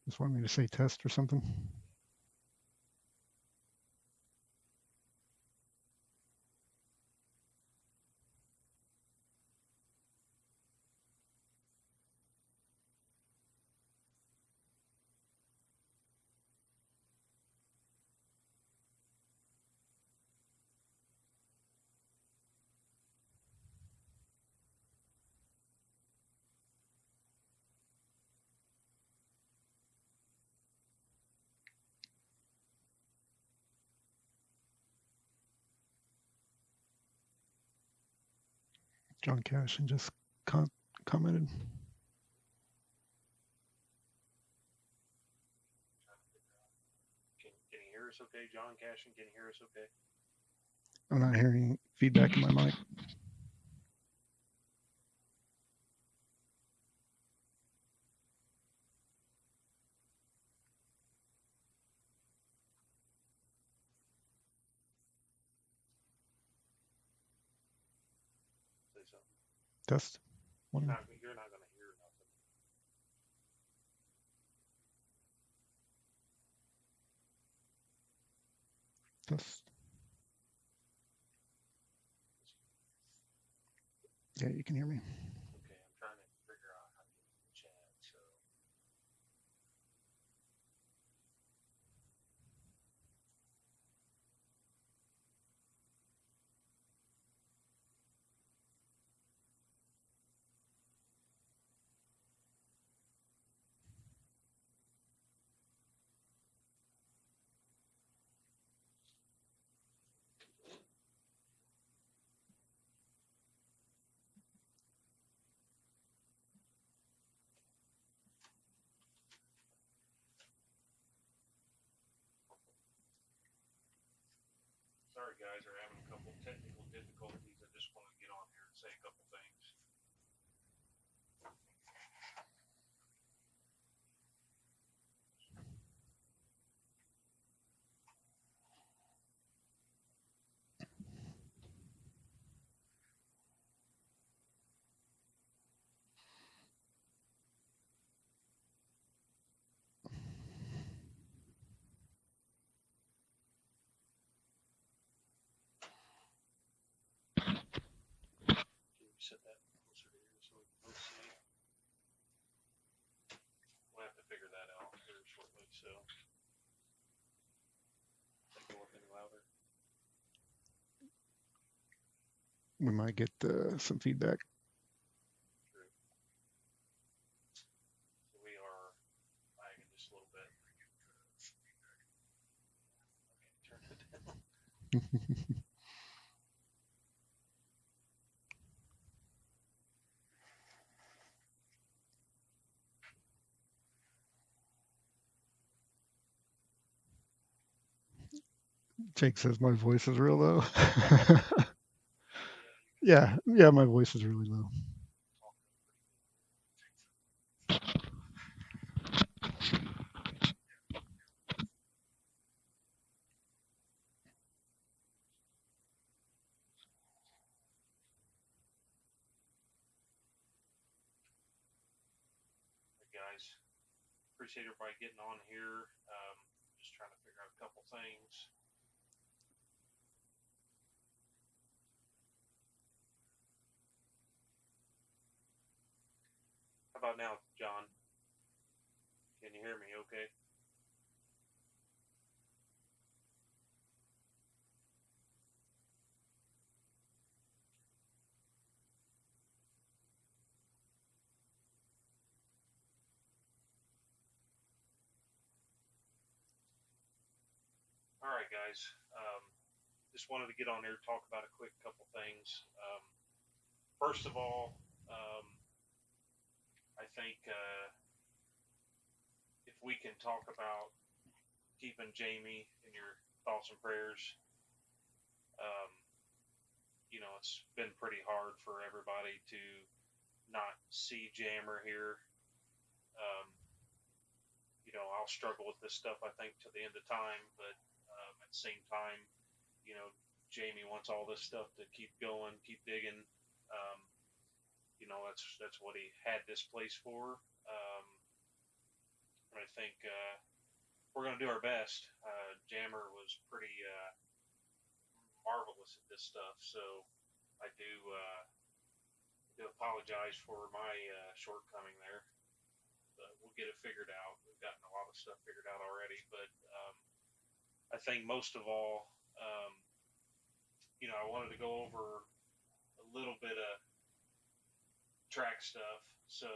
Just want me to say test or something. John Cashin just commented. Can you hear us okay, John Cashin? Can you hear us okay? I'm not hearing feedback in my mic. Say something. Test. You're One. not going to hear nothing. Test. Yeah, you can hear me. Okay, I'm trying to figure out how to get to the chat. So sorry, guys, are having a couple technical difficulties. I just want to get on here and say a couple things. Can you set that closer to here so we can both see? We'll have to figure that out here shortly. So, take a look any louder. We might get some feedback. True. So we are lagging just a little bit. Okay, turn it down. Jake says my voice is real low. Yeah, yeah, my voice is really low. hey guys, appreciate everybody getting on here. Just trying to figure out a couple things. How about now, John? Can you hear me okay? All right, guys. Just wanted to get on here, talk about a quick couple things. First of all, I think if we can talk about keeping Jamie in your thoughts and prayers, um, it's been pretty hard for everybody to not see Jammer here. Um, I'll struggle with this stuff, I think, to the end of time, but at the same time, you know, Jamie wants all this stuff to keep going, keep digging. Um, that's what he had this place for. I think we're going to do our best. Jammer was pretty marvelous at this stuff, so I do apologize for my shortcoming there. But we'll get it figured out. We've gotten a lot of stuff figured out already, but I think most of all, um, I wanted to go over a little bit of track stuff. So,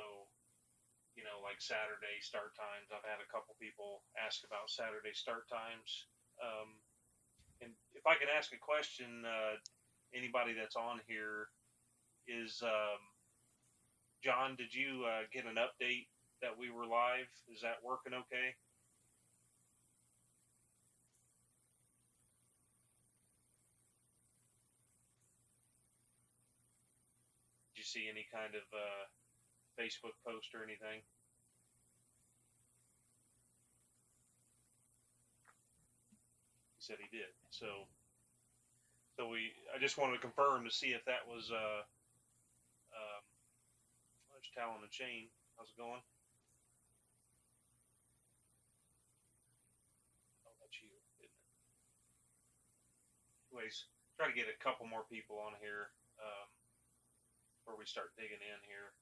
like Saturday start times. I've had a couple people ask about Saturday start times. Um, and if I can ask a question, anybody that's on here is John. Did you get an update that we were live? Is that working okay? Did you see any kind of Facebook post or anything? He said he did. I just wanted to confirm to see if that was there's Talon and Shane. How's it going? Oh, that's you, isn't it? Anyways, try to get a couple more people on here before we start digging in here.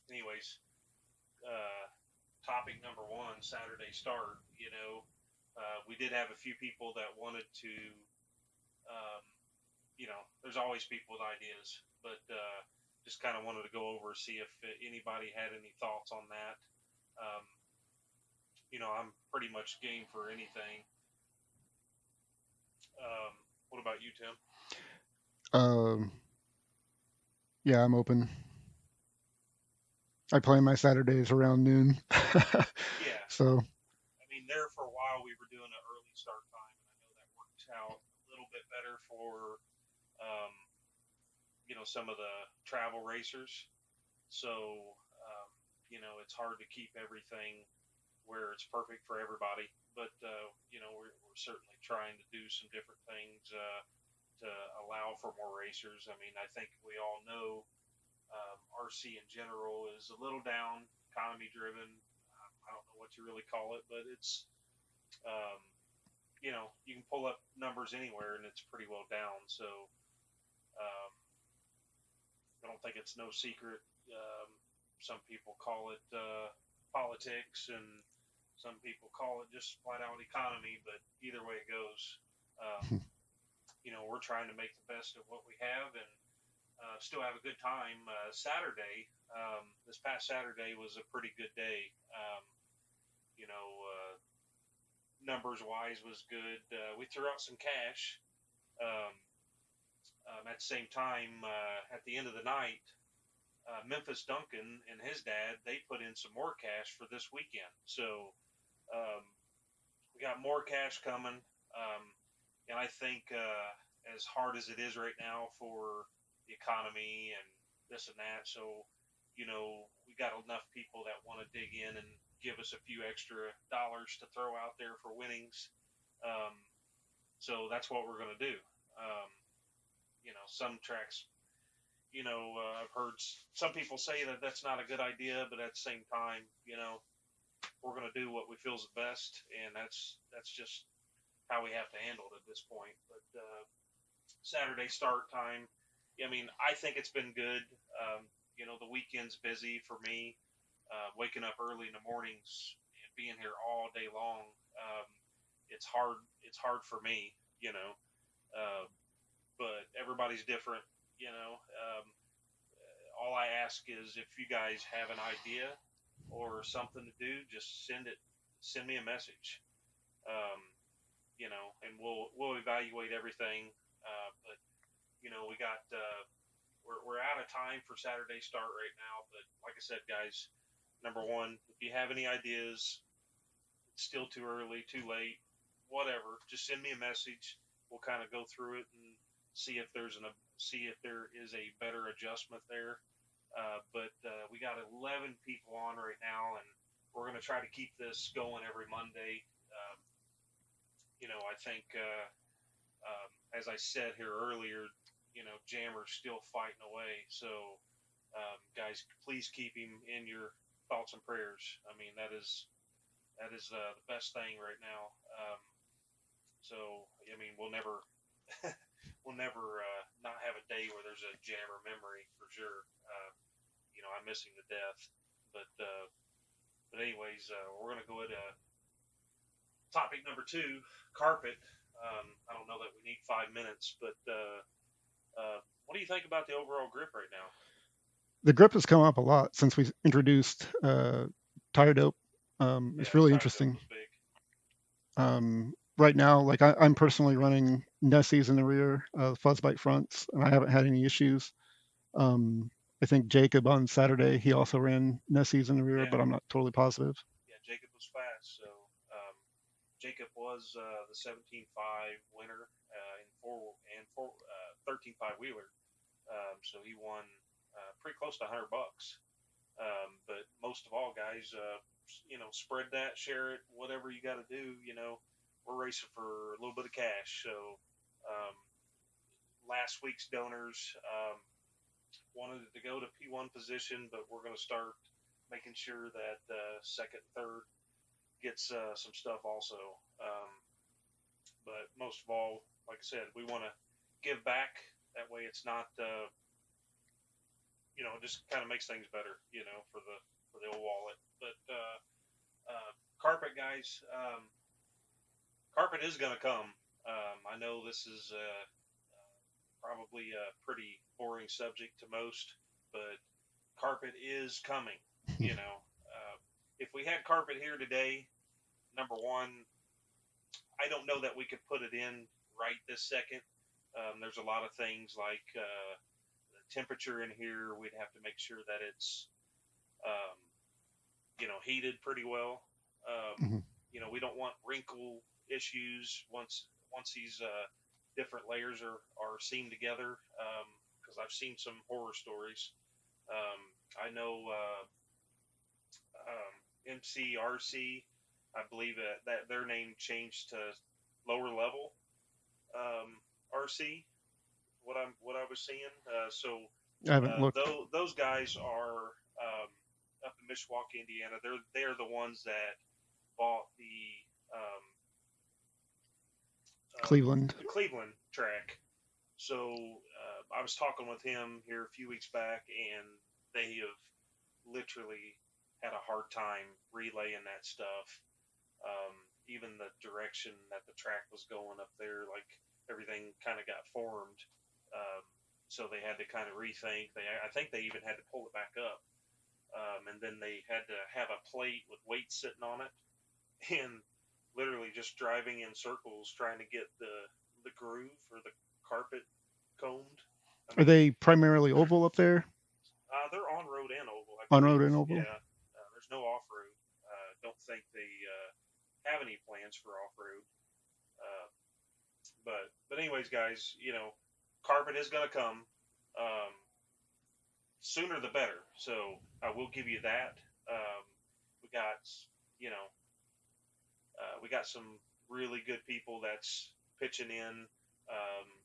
Anyways, uh, topic number one, Saturday start. We did have a few people that wanted to. Um, there's always people with ideas, but just kind of wanted to go over see if anybody had any thoughts on that. Um, I'm pretty much game for anything. What about you, Tim? Um, yeah, I'm open. I play my Saturdays around noon. Yeah, So, I mean, there for a while we were doing an early start time, and I know that worked out a little bit better for um, some of the travel racers. So it's hard to keep everything where it's perfect for everybody. But we're certainly trying to do some different things to allow for more racers. I mean, I think we all know RC in general is a little down, economy driven. I don't know what you really call it, but it's um, you can pull up numbers anywhere and it's pretty well down. So um, I don't think it's no secret. Some people call it politics, and some people call it just flat out economy. But either way it goes, um, we're trying to make the best of what we have and still have a good time. This past Saturday was a pretty good day. You know, numbers wise was good. We threw out some cash. Um, at the same time, at the end of the night, Memphis Duncan and his dad they put in some more cash for this weekend. So um, we got more cash coming, and I think as hard as it is right now for the economy and this and that, so we got enough people that want to dig in and give us a few extra dollars to throw out there for winnings. Um, so that's what we're going to do. Um, some tracks I've heard some people say that that's not a good idea, but at the same time, we're going to do what we feel is the best, and that's just how we have to handle it at this point. But Saturday start time, I mean, I think it's been good. The weekend's busy for me. Waking up early in the mornings and being here all day long, it's hard. It's hard for me, uh, but everybody's different. You know, um, all I ask is if you guys have an idea or something to do, just send me a message. Um, and we'll evaluate everything. But we got we're out of time for Saturday start right now. But like I said, guys, number one, if you have any ideas, it's still too early, too late, whatever. Just send me a message. We'll kind of go through it and see if see if there is a better adjustment there. But we got 11 people on right now, and we're going to try to keep this going every Monday. I think, as I said here earlier, Jammer's still fighting away. So, guys, please keep him in your thoughts and prayers. I mean, that is That is the best thing right now. So I mean, we'll never not have a day where there's a jammer memory for sure. I miss him to death. But anyways, we're gonna go into topic number two, carpet. I don't know that we need 5 minutes, but what do you think about the overall grip right now? The grip has come up a lot since we introduced tire dope. It's Yeah, really tire dope interesting. was big. Right now, like I'm personally running Nessies in the rear, fuzz bite fronts, and I haven't had any issues. Um, I think Jacob on Saturday he also ran Nessies in the rear, Yeah, but I'm not totally positive. yeah. Jacob was fast, so Jacob was the 17.5 winner in 13.5 wheeler. So he won pretty close to $100. But most of all, guys, spread that, share it, whatever you got to do. We're racing for a little bit of cash. So um, last week's donors wanted it to go to P1 position, but we're going to start making sure that second, third gets some stuff also. Um, but most of all, like I said, we want to give back. That way, it's not it just kind of makes things better, for the old wallet. But carpet guys, carpet is going to come. I know this is probably a pretty boring subject to most, but carpet is coming. If we had carpet here today, number one, I don't know that we could put it in right this second. There's a lot of things like the temperature in here. We'd have to make sure that it's um, heated pretty well. Um, Mhm. we don't want wrinkle issues once these different layers are seamed together. Because I've seen some horror stories. I know MCRC, I believe that their name changed to lower level RC. What I was seeing. So I haven't looked. those guys are up in Mishawaka, Indiana. They're the ones that bought um, Cleveland. the Cleveland track. So I was talking with him here a few weeks back, and they have literally had a hard time relaying that stuff. Even the direction that the track was going up there, like everything kind of got formed. Um, so they had to kind of rethink. I think they even had to pull it back up, and then they had to have a plate with weights sitting on it, and literally just driving in circles trying to get the groove or the carpet combed. I Are mean, they primarily oval up there? they're on road and oval, I On road believe. and oval? Yeah, there's no off road. Don't think they have any plans for off road. Uh, but anyways, guys, carpet is gonna come. Um, Sooner the better. So I will give you that. We got you know we got some really good people that's pitching in.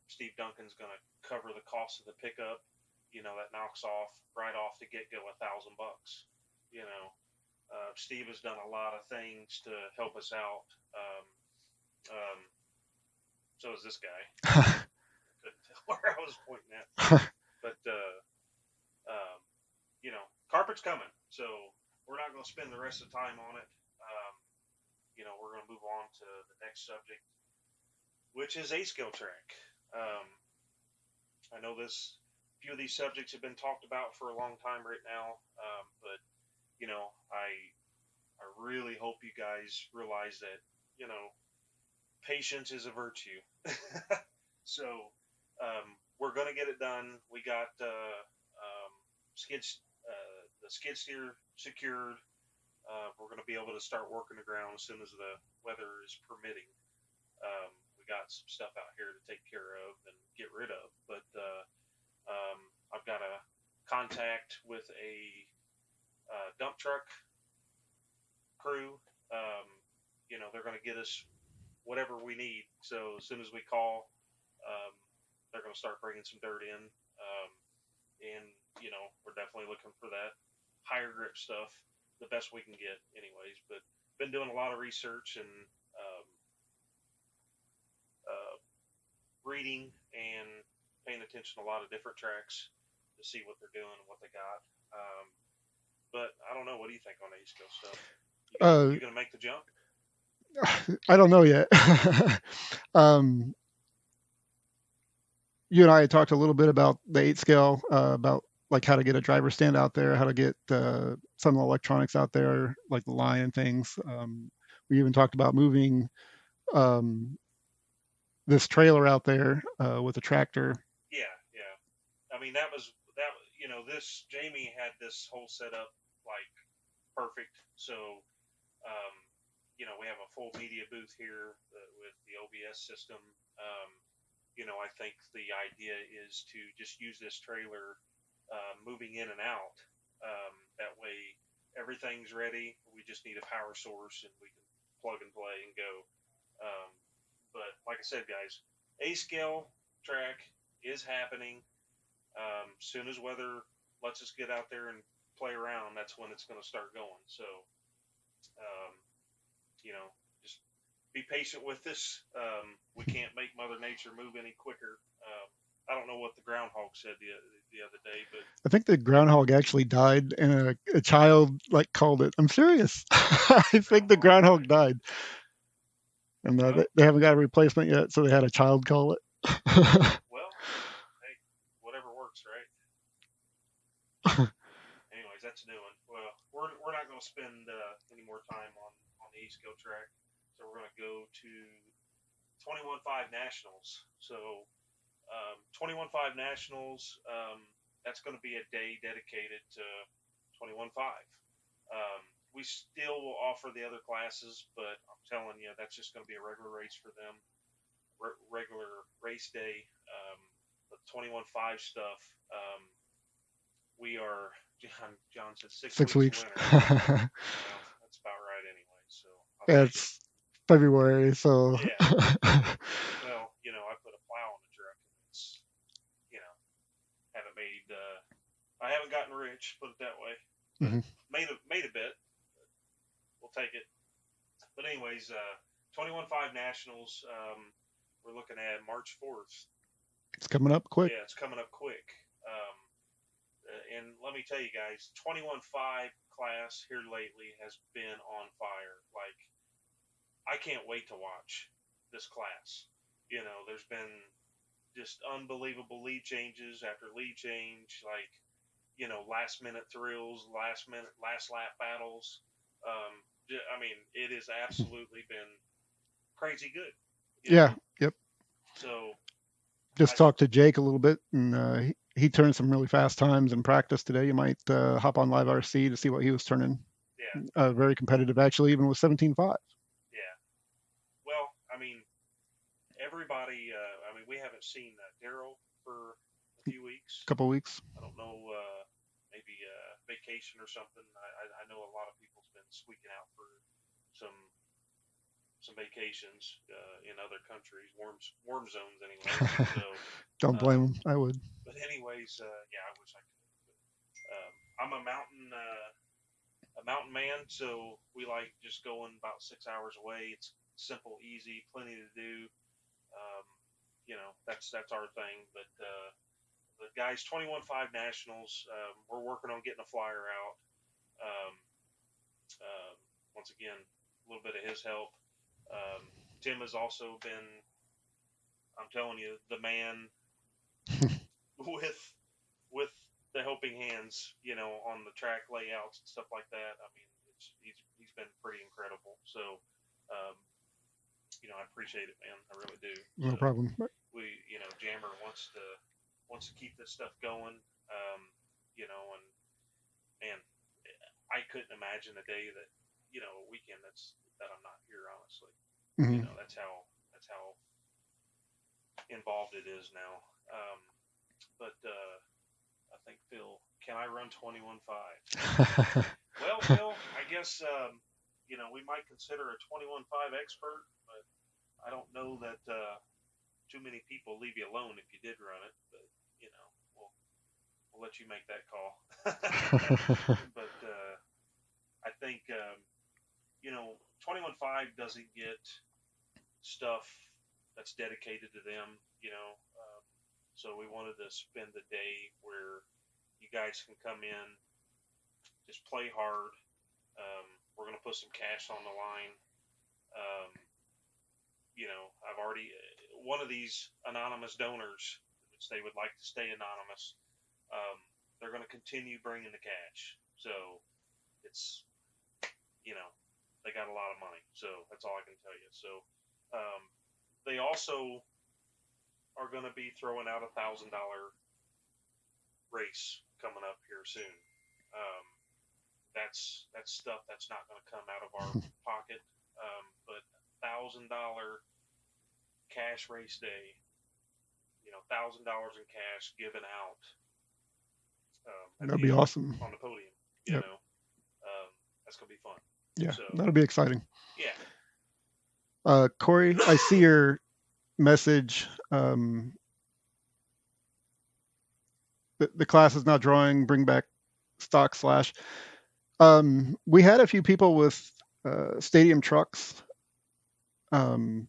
Steve Duncan's going to cover the cost of the pickup. That knocks off right off the get go $1,000. You know, Steve has done a lot of things to help us out. Um, so is this guy. Couldn't tell where I was pointing at, but um, carpet's coming. So we're not going to spend the rest of the time on it. We're going to move on to the next subject, which is a skill track. Um, I know this. A few of these subjects have been talked about for a long time right now, but I really hope you guys realize that patience is a virtue. So we're gonna get it done. We got the skid steer secured. We're gonna be able to start working the ground as soon as the weather is permitting. We got some stuff out here to take care of and get rid of, but I've got a contact with a dump truck crew. Um, they're going to get us whatever we need. So as soon as we call, um, they're going to start bringing some dirt in. And, we're definitely looking for that higher grip stuff, the best we can get, anyways. But been doing a lot of research and um, uh, reading and paying attention to a lot of different tracks to see what they're doing and what they got. But I don't know. What do you think on the East Coast stuff? Uh, You gonna make the jump? I don't know yet. um, you and I had talked a little bit about the 8 scale, about like how to get a driver stand out there, how to get some of the electronics out there, like the line and things. We even talked about moving um, this trailer out there with a tractor. Yeah, yeah. I mean, that was that. You know, this Jamie had this whole setup like perfect. So, um, you know, we have a full media booth here with the OBS system. Um, you know, I think the idea is to just use this trailer moving in and out. That way, everything's ready. We just need a power source and we can plug and play and go. Um, but like I said, guys, A scale track is happening. Soon as weather lets us get out there and play around, that's when it's going to start going. So, um, you know, just be patient with this. We can't make Mother Nature move any quicker. I don't know what the groundhog said the other day, but I think the groundhog actually died, and a child like called it. I'm serious. I think the groundhog groundhog died. died, and Well, they haven't got a replacement yet, so they had a child call it. well, hey, whatever works, right? Anyways, that's a new one. Well, we're not going to spend any more time on the East Coast track, so we're going to go to 21.5 Nationals. So 21.5 Nationals, that's going to be a day dedicated to 21.5. We still will offer the other classes, but I'm telling you, that's just going to be a regular race for them, regular race day. The 21.5 stuff, we are, John said, six Six weeks weeks. winter. Well, that's about right anyway, so I'll Yeah, take it. it's February, so Yeah. Well, you know, I put a plow on the truck and it's, you know, haven't made, I haven't gotten rich, put it that way, but mhm. made a bit. We'll take it. But anyways, 21.5 Nationals. We're looking at March 4th. It's coming up quick. Yeah, it's coming up quick. Um, and let me tell you guys, 21.5 class here lately has been on fire. Like, I can't wait to watch this class. You know, there's been just unbelievable lead changes after lead change. Like, you know, last minute thrills, last lap battles. Um, I mean, it has absolutely been crazy good, you Yeah, know. yep. So I Just talked to Jake a little bit, and he turned some really fast times in practice today. You might hop on Live RC to see what he was turning. yeah, Very competitive, actually, even with 17.5. yeah. Well, I mean, everybody. I mean, we haven't seen Daryl for a few weeks. Couple weeks. I don't know. Maybe vacation or something. I know a lot of people's been squeaking out for some some vacations in other countries, warm zones, anyways. So, Don't blame um, him. I would. but anyways, yeah, I wish I could. But, I'm a mountain man, so we like just going about 6 hours away. It's simple, easy, plenty to do. Um, you know, that's our thing. But the guys, 21.5 Nationals, we're working on getting a flyer out. Um, um, Once again, a little bit of his help. Um, Tim has also been, I'm telling you, the man with with the helping hands, you know, on the track layouts and stuff like that. I mean, he's been pretty incredible. So, um, you know, I appreciate it, man. I really do. No So problem. we, you know, Jammer wants to keep this stuff going. You know, and man, I couldn't imagine a day that, you know, a weekend that I'm not here. Honestly, you Hmm. know, that's how involved it is now. But I think Phil, can I run 21.5? Well, Phil, I guess you know, we might consider a 21.5 expert, but I don't know that too many people leave you alone if you did run it. But you know, we'll let you make that call. But I think you know, 21.5 doesn't get stuff that's dedicated to them, you know. So we wanted to spend the day where you guys can come in, just play hard. We're going to put some cash on the line. Um, I've already one of these anonymous donors, which they would like to stay anonymous. Um, they're going to continue bringing the cash. So it's you know they got a lot of money. So that's all I can tell you. So um, they also are going to be throwing out $1,000 race coming up here soon. Um, that's stuff that's not going to come out of our pocket. But $1,000 cash race day, $1,000 in cash given out at That'd the be end awesome. on the podium. You Yep. know, that's gonna be fun. Yeah, So that'll be exciting. yeah, Corey, I see your message. The class is not drawing. Bring back stock slash. We had a few people with stadium trucks, um,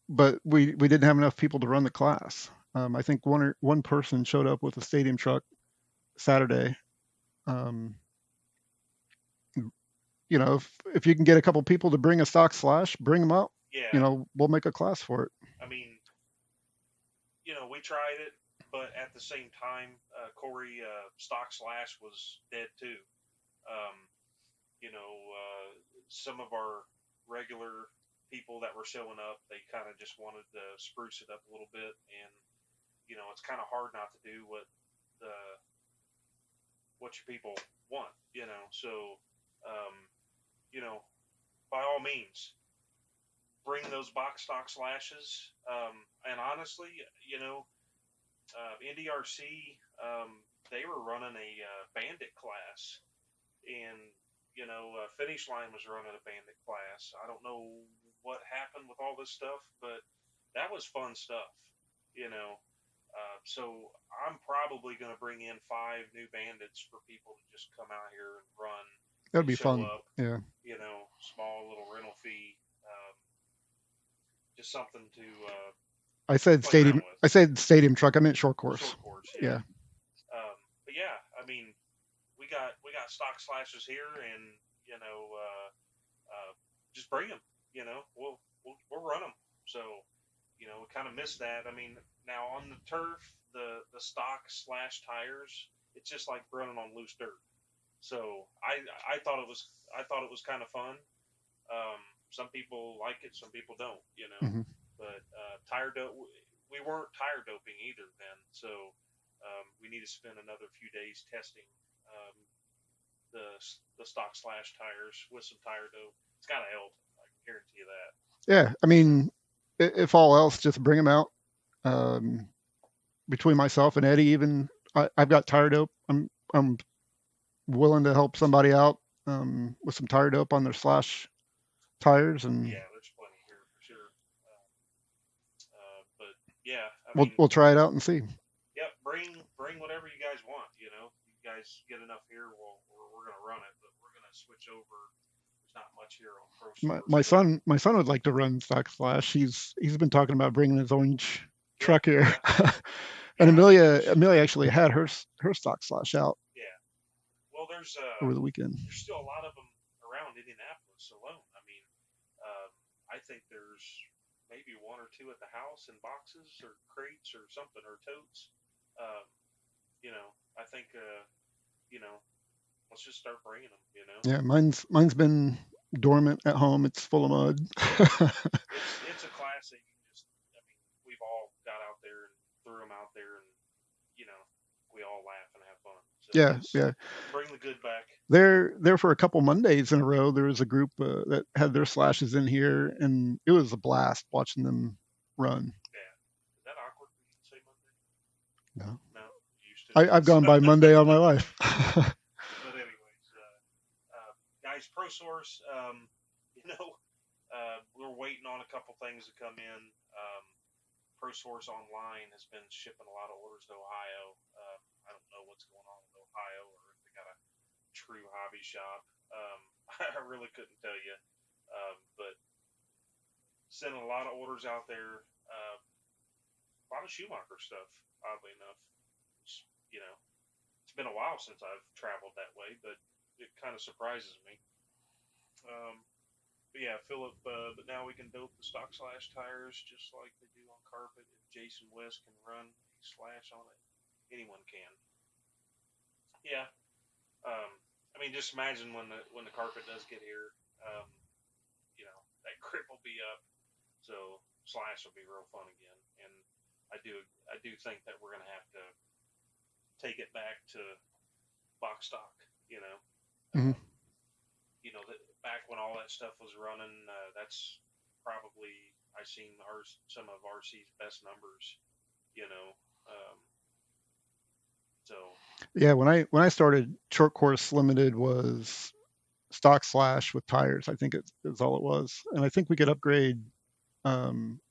but we didn't have enough people to run the class. I think one person showed up with a stadium truck Saturday. Um, if you can get a couple people to bring a stock slash, bring them out. yeah. We'll make a class for it. I mean, we tried it, but at the same time, Corey Stock Slash was dead too. Um, some of our regular people that were showing up, they kind of just wanted to spruce it up a little bit, and it's kind of hard not to do the what your people want. So um, you know, by all means, bring those box stock slashes. And honestly, NDRC, they were running a bandit class, and Finish Line was running a bandit class. I don't know what happened with all this stuff, but that was fun stuff. You know, so I'm probably going to bring in 5 new bandits for people to just come out here and run That'd and be show fun. up. Yeah. Small little rental fee, just something to I said play around stadium. with. I said stadium truck. I meant short course. Short course, yeah. Yeah. But yeah, I mean, we got stock slashes here, and just bring them. We'll run them. So we kind of missed that. I mean, now on the turf, the stock slash tires, it's just like running on loose dirt. So I thought it was kind of fun. Some people like it, some people don't. Hmm. But tire dope, we weren't tire doping either then. So we need to spend another few days testing um, the the stock slash tires with some tire dope. It's gotta help. I can guarantee you that. Yeah. I You know. mean, if all else, just bring them out. Um, Between myself and Eddie, even I've got tire dope. I'm willing to help somebody out with some tire dope on their slash tires, and Yeah, there's plenty here for sure. But yeah, I we'll mean, we'll try it out and see. yep. Bring whatever you guys want. You guys get enough here, we're gonna run it, but we're gonna switch over. There's not much here on Pro My, Source, my but son my son would like to run stock slash. He's been talking about bringing his orange yeah, truck here. yeah, And yeah. I think Amelia actually had her stock slash out yeah. Well, over the weekend. there's still a lot of them around Indianapolis alone. I mean, I think there's maybe one or two at the house in boxes or crates or something or totes. Um, I think let's just start bringing them. Yeah, mine's been dormant at home. It's full of mud. It's a classic. I mean, we've all got out there and threw them out there, and you know, we all laugh and have fun. So Yeah, just yeah. bring the good back. There for a couple Mondays in a row. There was a group that had their slashes in here, and it was a blast watching them run. Yeah. Is that awkward for you to say Monday? No, No, you used to I've it. So. gone by Monday all my life. But anyways, guys, ProSource, we're waiting on a couple things to come in. ProSource Online has been shipping a lot of orders to Ohio. I don't know what's going on with Ohio or if they got a true hobby shop. I really couldn't tell you. But sending a lot of orders out there. A lot of Schumacher stuff. Oddly enough, it's, you know, it's been a while since I've traveled that way, but it kind of surprises me. But yeah, Philip. But now we can dope the stock slash tires just like they do on carpet. If Jason West can run a slash on it, anyone can. Yeah. Um, I mean, just imagine when the carpet does get here. Um, that grip will be up, so slash will be real fun again. And I do I do think that we're gonna have to take it back to box stock. You know, Hmm. um, back when all that stuff was running, that's probably I seen some of RC's best numbers. You know, um, so Yeah, when I started, short course limited was stock slash with tires. I think it's all it was, and I think we could upgrade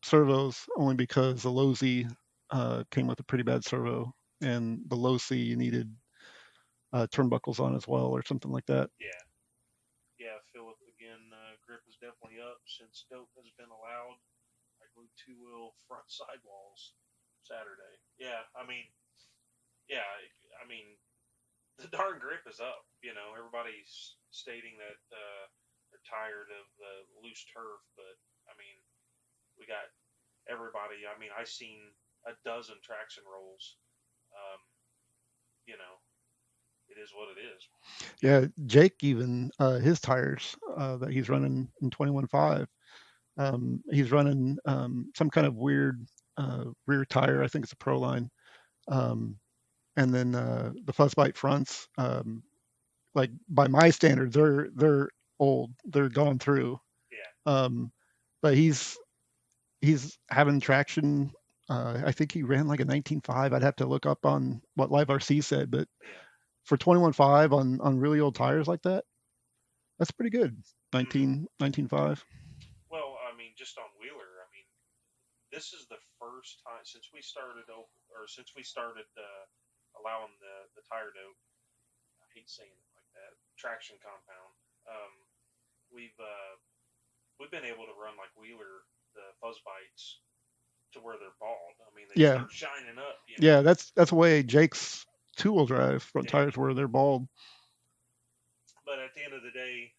servos only because the low Z came with a pretty bad servo, and the low C you needed turnbuckles on as well, or something like that. yeah, yeah. Philip again. Grip is definitely up since dope has been allowed. I glued two wheel front sidewalls Saturday. Yeah, yeah, I mean, the darn grip is up. Everybody's stating that they're tired of the loose turf, but I mean, we got everybody. I mean, I seen a dozen traction rolls. Um, you know, it is what it is. Yeah, Jake even his tires that he's running in 21.5. He's running some kind of weird rear tire. I think it's a Pro Line. Um, and then the Fuzzbite fronts, like by my standards, they're old. They're gone through. Yeah, Um, but he's having traction. I think he ran like a 19.5. I'd have to look up on what Live RC said, but yeah. for 21.5 on really old tires like that, that's pretty good. Mm-hmm. 19.5. Well, I mean, just on Wheeler, I mean, this is the first time since we started since we started allowing the tire dope. I hate saying it like that. Traction compound. Um, we've we've been able to run like Wheeler the fuzz bites to where they're bald. I mean, they Yeah, start shining up. yeah, that's the way Jake's two-wheel drive front Yeah. tires were. They're bald. But at the end of the day,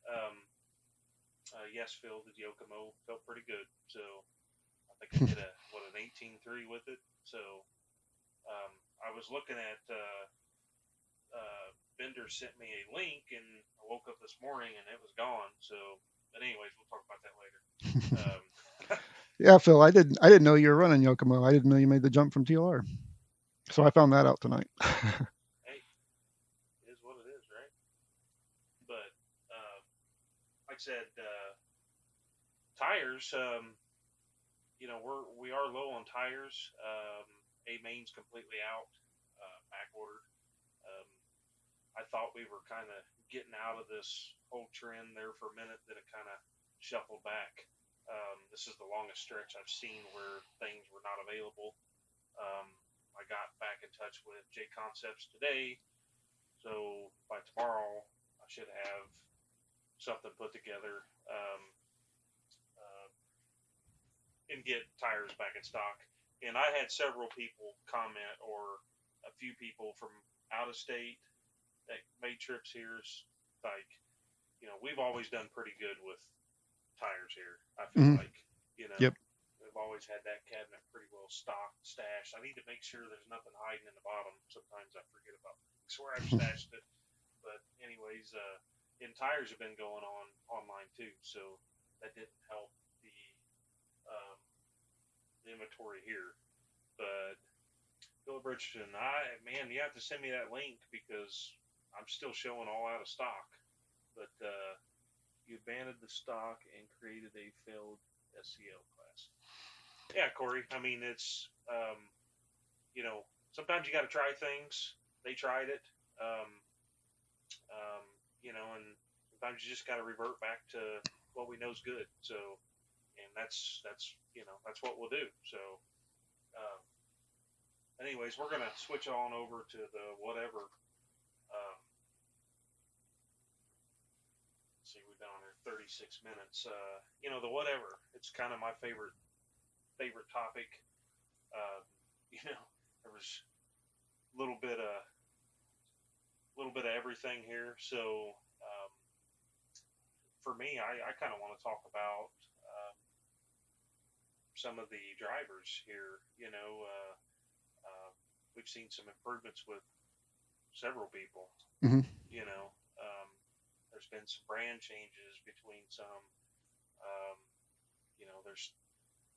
yes, Phil, the Yokomo felt pretty good. So I think I did an 18.3 with it. So I was looking at Bender sent me a link, and I woke up this morning and it was gone. So, but anyways, we'll talk about that later. Um, Yeah, Phil, I didn't know you were running Yokomo. I didn't know you made the jump from TLR. So I found that out tonight. hey, it is what it is, right? But like I said, tires. We are low on tires. A main's completely out, back ordered. Um, I thought we were kind of getting out of this whole trend there for a minute. Then it kind of shuffled back. This is the longest stretch I've seen where things were not available. Um, I got back in touch with J Concepts today, so by tomorrow I should have something put together uh, and get tires back in stock. And I had several people comment, or a few people from out of state that made trips here. Like, we've always done pretty good with tires here. I feel Mhm. like, you know, Yep. we've always had that cabinet pretty well stocked, stashed. I need to make sure there's nothing hiding in the bottom. Sometimes I forget about where I've stashed it. But anyways, and tires have been going on online too, so that didn't help um, the inventory here. But Philip Richardson, man, you have to send me that link because I'm still showing all out of stock. But you abandoned the stock and created a failed SCL class. Yeah, Corey. I mean, it's sometimes you got to try things. They tried it, um, um, and sometimes you just got to revert back to what we know is good. So, and that's what we'll do. So, um, anyways, we're gonna switch on over to the whatever. Um, let's see, we've been on here 36 minutes. The whatever. It's kind of my favorite topic. Uh, you know, there was a little bit of everything here. So for me, I kind of want to talk about some of the drivers here. We've seen some improvements with several people. Hmm. You know, um, there's been some brand changes between some. Um, there's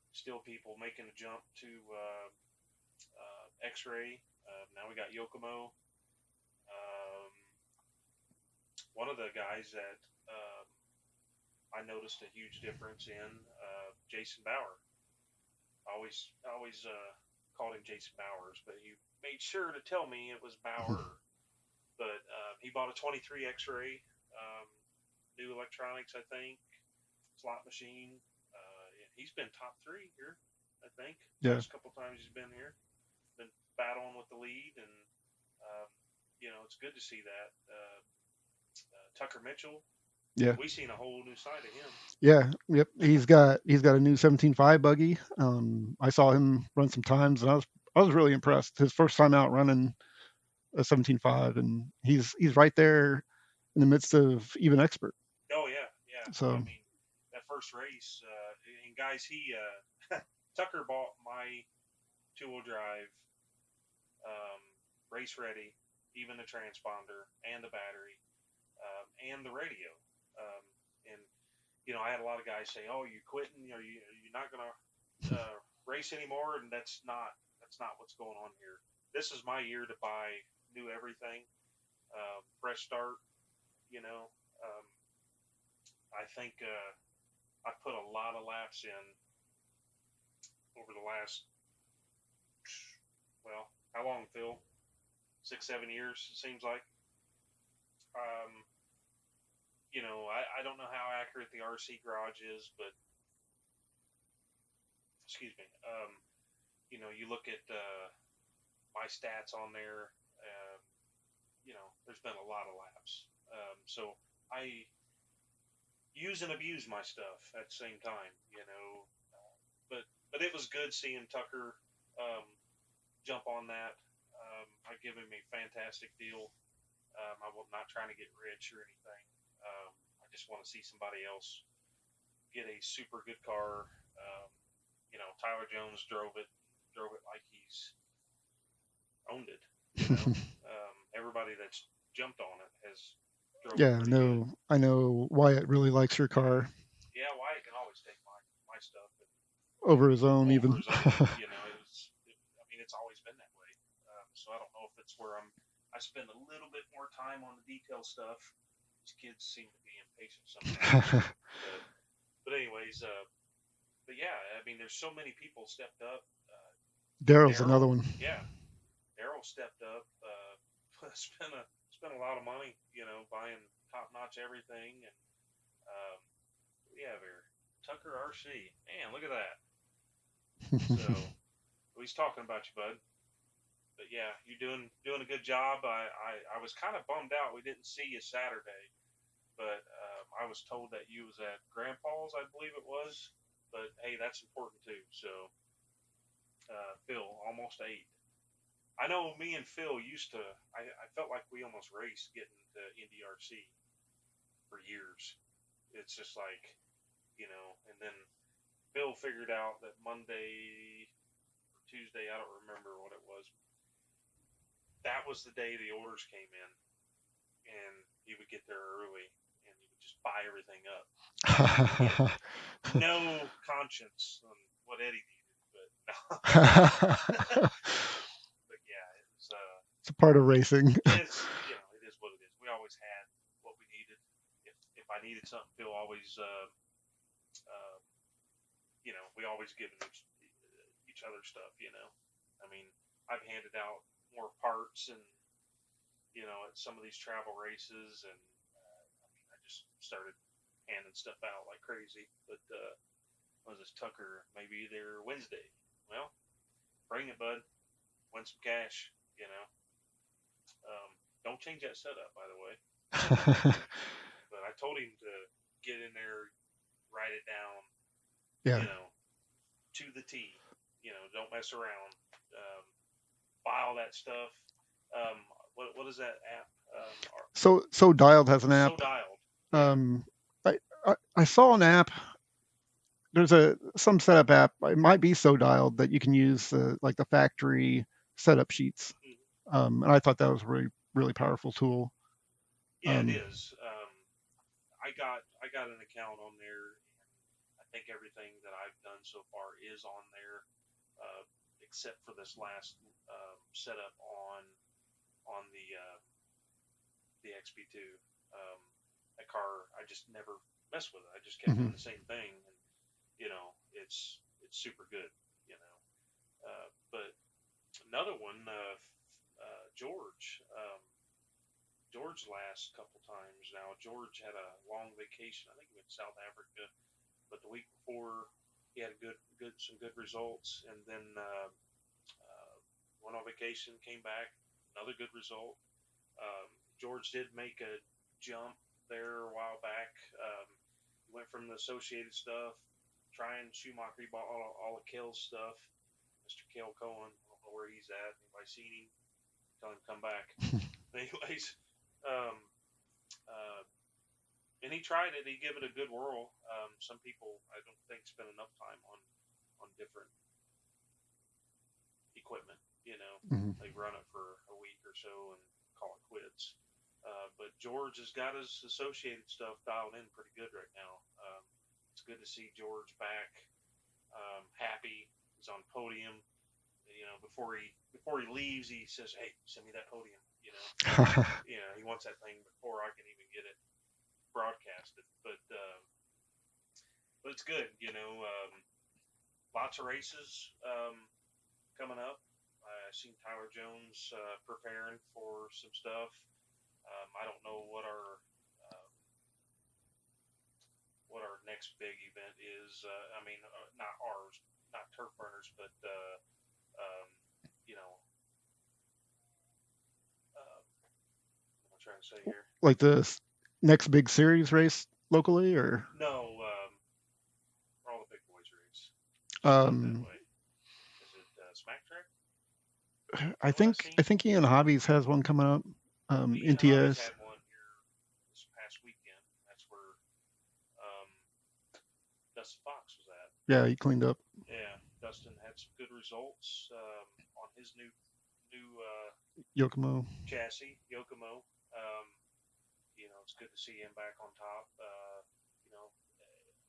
still people making a jump to X-ray. Now we got Yokomo. Um, One of the guys that I noticed a huge difference in Jason Bauer. I always called him Jason Bowers, but he made sure to tell me it was Bauer. But he bought a 23 X-ray, um, new electronics, I think, slot machine. He's been top three here, I think. Yeah. Last couple times he's been here, been battling with the lead, and um, it's good to see that. Tucker Mitchell, Yeah. we seen a whole new side of him. Yeah. Yep. He's got a new 17.5 buggy. I saw him run some times, and I was really impressed. His first time out running a 17.5, and he's right there in the midst of even expert. Oh yeah, yeah. I So mean, that first race, and guys, he Tucker bought my two-wheel drive, um, race ready, even the transponder and the battery, and the radio. Um, and I had a lot of guys say, "Oh, you quitting? Are you not gonna race anymore?" And that's not what's going on here. This is my year to buy new everything, fresh start. You know, um, I think I put a lot of laps in over the last, well, how long, Phil? 6, 7 years, it seems like. Um, I don't know how accurate the RC garage is, but excuse me. You look at my stats on there. There's been a lot of laps. So I use and abuse my stuff at the same time. But it was good seeing Tucker um, jump on that. I give him a fantastic deal. I'm not trying to get rich or anything. I just want to see somebody else get a super good car. Um, Tyler Jones drove it like he's owned it. Everybody that's jumped on it has drove it yeah, pretty good. no, I know Wyatt really likes your car Yeah, Wyatt can always take my stuff over his own over even. his own. I mean, it's always been that way. So I don't know if it's where I spend a little bit more time on the detail stuff. These kids seem to be impatient sometimes. But anyways, but yeah, I mean, there's so many people stepped up. Daryl's another Daryl, one. yeah, Daryl stepped up. Spent a lot of money, buying top notch everything, and um, we have here Tucker RC. Man, look at that. So he's talking about you, bud. But yeah, you're doing a good job. I was kind of bummed out we didn't see you Saturday, but I was told that you was at Grandpa's, I believe it was. But hey, that's important too. So Phil, almost 8. I know me and Phil used to. I felt like we almost raced getting to NDRC for years. It's just like, and then Phil figured out that Monday or Tuesday, I don't remember what it was. That was the day the orders came in, and he would get there early, and he would just buy everything up. He had no conscience on what Eddie needed, but but yeah, it was. It's a part of racing. It is what it is. We always had what we needed. If I needed something, Phil always uh, we always given each other stuff. I mean, I've handed out more parts and at some of these travel races, and I mean, I just started handing stuff out like crazy. But was this Tucker? Maybe there Wednesday. Well, bring it, bud. Win some cash. Don't change that setup, by the way. But I told him to. get in there, write it down, Yeah. you know, to the T. Don't mess around. Um, File that stuff. Um, what is that app? So Dialed has an So app. dialed. Yeah. Um, I saw an app. There's a some setup app. It might be So Dialed that you can use like the factory setup sheets. Mhm. And I thought that was a really powerful tool. Yeah, it Um, is. I got an account on there, and I think everything that I've done so far is on there, uh, except for this last setup on the XP2. Um, that car, I just never messed with it. I just kept mhm, doing the same thing, and it's super good. You know, but another one, George. George last couple times now. George had a long vacation. I think he went to South Africa, but the week before he had some good results, and then went on vacation, came back, another good result. Um, George did make a jump there a while back. He went from the associated stuff, trying Schumacher. He bought all of Kale's stuff. Mr. Kale Cohen, I don't know where he's at. Anybody seen him? Tell him to come back. Anyways, um, uh, and he tried it. He gave it a good whirl. Some people, I don't think, spend enough time on different equipment. mhm, They run it for a week or so and call it quits. But George has got his associated stuff dialed in pretty good right now. It's good to see George back, happy. He's on podium. Before he leaves, he says, "Hey, send me that podium." He wants that thing before I can even get it broadcasted. But it's good. Lots of races coming up. I've seen Tyler Jones preparing for some stuff. I don't know what our next big event is. I mean, not ours, not TurfBurners, but um, you know, what am I trying to say here? like the next big series race locally, or No, all the big boys race. Just put it that um, way. Is it Smack Track? I What I think I seen? think Ian Hobbies has one coming up. Ian Hobbies NTS. had one here this past weekend. That's where um, Dustin Fox was at. Yeah, he cleaned up. Yeah, Dustin had some good results on his new Yokomo. chassis, Yokomo. Um, it's good to see him back on top. You know,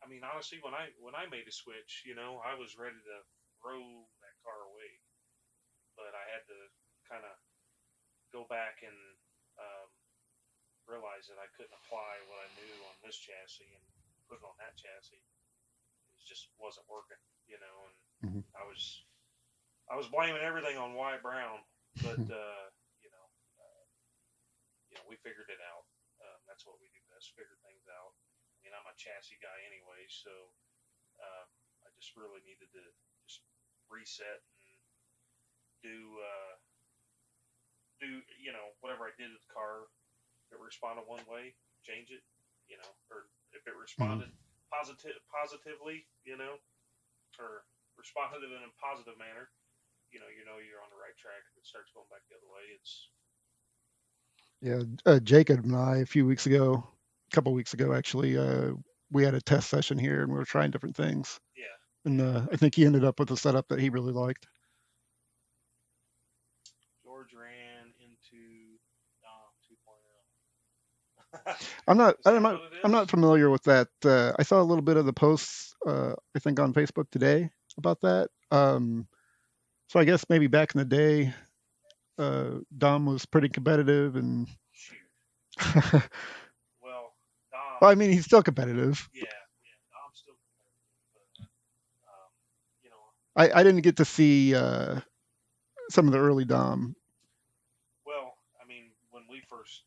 I mean, honestly, when I made a switch, I was ready to throw that car away, but I had to kind of go back and um, realize that I couldn't apply what I knew on this chassis and put it on that chassis. It just wasn't working, and Mhm. I was I was blaming everything on Wyatt Brown, but we figured it out. That's what we do best: figure things out. I mean, I'm a chassis guy anyway, so um, I just really needed to just reset and do whatever I did to the car. If it responded one way, change it. Or if it Mhm. responded positively, or responded in a positive manner, you're on the right track. If it starts going back the other way, it's Yeah, Jacob and I a few weeks ago, a couple weeks ago actually, we had a test session here and we were trying different things. yeah, And yeah. I think he ended up with a setup that he really liked. George ran into Dom 2.0. I'm not Is I'm that not what it I'm not is? familiar with that. I saw a little bit of the posts I think on Facebook today about that. So I guess maybe back in the day, Dom was pretty competitive, and Shoot. well, Well, Dom, I mean he's still competitive. yeah, yeah. Dom's still competitive, but you know, I didn't get to see some of the early Dom. well, I mean, when we first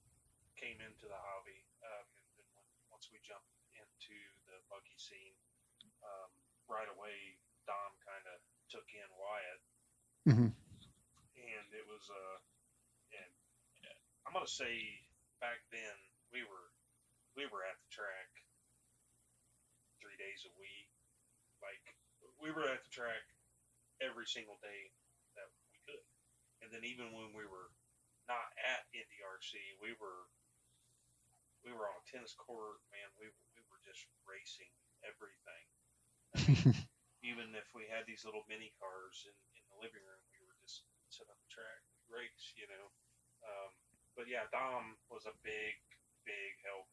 came into the hobby, and then once we jumped into the buggy scene, um, right away, Dom kind of took in Wyatt, Hmm. and it was and I'm gonna say back then we were we were at the track. days a week. Like we were at the track every single day that we could. And then even when we were not at NDRC, we were on a tennis court. Man, we were just racing everything. I mean, even if we had these little mini cars in the living room, we were just sit on the track, race, you know. Um, but yeah, Dom was a big help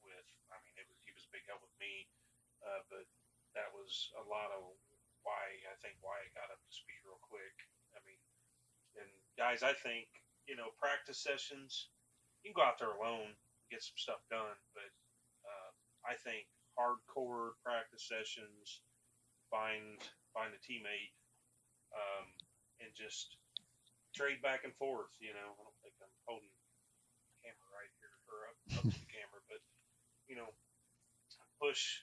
with. I mean, he was a big help with me, but that was a lot of why I think why I got up to speed real quick. I mean, and guys, I think practice sessions you can go out there alone, get some stuff done, but I think hardcore practice sessions, find find a teammate, um, and just trade back and forth. I don't think I'm holding the camera right here or up to the camera, but you know, push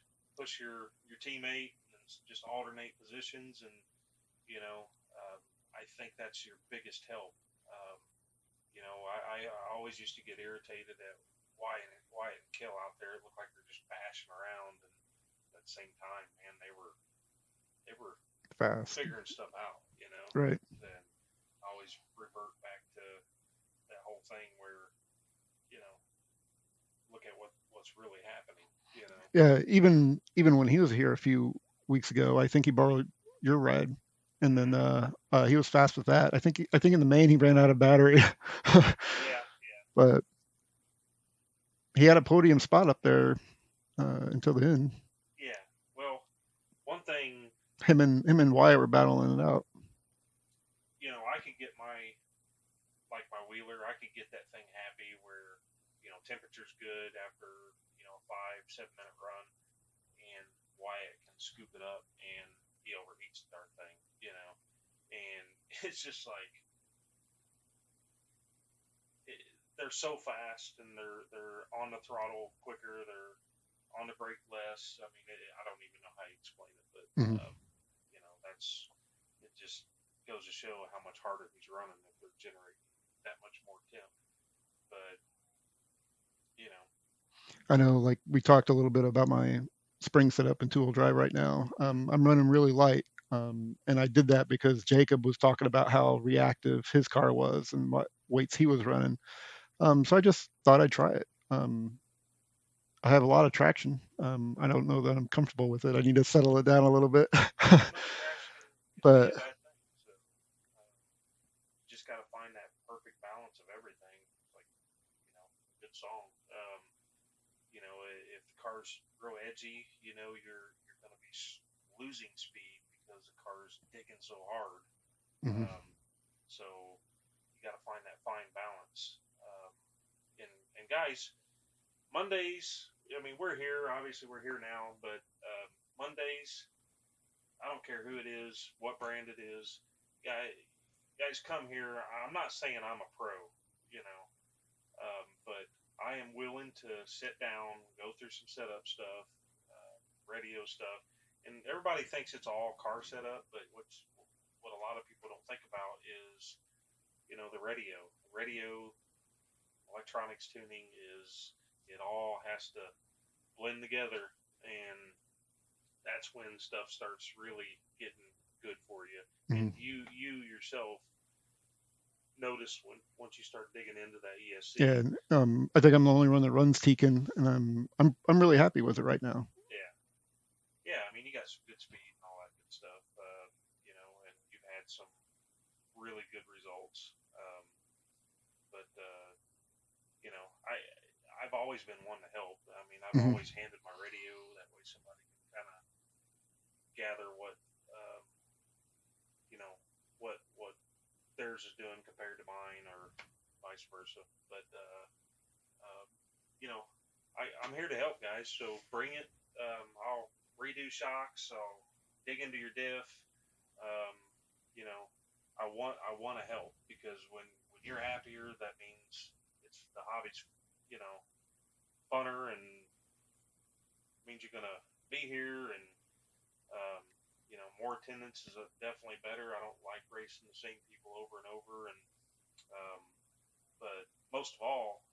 your teammate and just alternate positions, and you know, I think that's your biggest help. Um, I always used to get irritated at Wyatt and Kill out there. It looked like they're just bashing around, and at the same time, man, they were Fast. figuring stuff out. Right. Then I always revert back to that whole thing where you know look at what's really happening. Yeah. Even when he was here a few weeks ago, I think he borrowed your ride, and then Mm-hmm. he was fast with that. I think in the main he ran out of battery, Yeah, but he had a podium spot up there until the end. yeah. Well, one thing Him and Wyatt were battling it out. I could get my wheeler. I could get that thing happy where temperature's good after 5 7 minute run, and Wyatt can scoop it up and he overheats the darn thing, and it's just like it, they're so fast and they're on the throttle quicker, they're on the brake less. I mean, I don't even know how you explain it, but Hmm. that's it. Just goes to show how much harder he's running if they're generating that much more temp. But you know, I know, like we talked a little bit about my spring setup and two-wheel drive right now. I'm running really light, and I did that because Jacob was talking about how reactive his car was and what weights he was running. So I just thought I'd try it. I have a lot of traction. I don't know that I'm comfortable with it. I need to settle it down a little bit. too much traction can be But a bad thing. So you just got to find that perfect balance of everything. Like good song. If the car's real edgy, you're going to be losing speed because the car's digging so hard. mhm, Um, so you got to find that fine balance. And guys, Mondays. I mean, we're here. Obviously, we're here now, but Mondays. I don't care who it is, what brand it is. Guys, come here. I'm not saying I'm a pro, you know, but I am willing to sit down, go through some setup stuff, radio stuff, and everybody thinks it's all car setup, but what a lot of people don't think about is the radio. Radio electronics tuning is it all has to blend together, and that's when stuff starts really getting good for you. And mhm. you yourself notice when once you start digging into that Yeah, ESC. and, I think I'm the only one that runs Tekin, and I'm really happy with it right now. Yeah, yeah. I mean, you got some good speed and all that good stuff. And you've had some really good results. But I've always been one to help. I mean, I've Hmm. always handed my radio that way somebody can kind of gather um, you know what theirs is doing compared to mine, or vice versa. But um, you know, I'm here to help, guys. So bring it. I'll redo shocks. I'll dig into your diff. Um, you know, I want to help because when you're happier, that means it's the hobby's you know funner, and means you're gonna be here, and um, more attendance is definitely better. I don't like racing the same people over and over, and um, but most of all,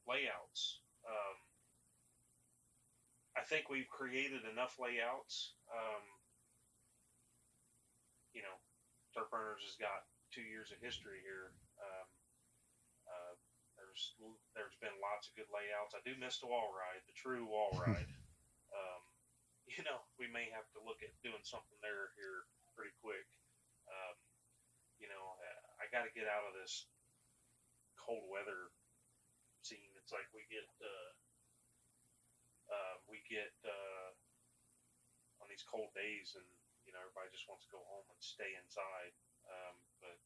layouts. I think we've created enough layouts. You know, TurfBurners has got 2 years of history here. Uh, there's been lots of good layouts. I do miss the wall ride, the true wall ride. Um, we may have to look at doing something there here pretty quick. Um, I got to get out of this cold weather scene. It's like we get on these cold days, and everybody just wants to go home and stay inside. But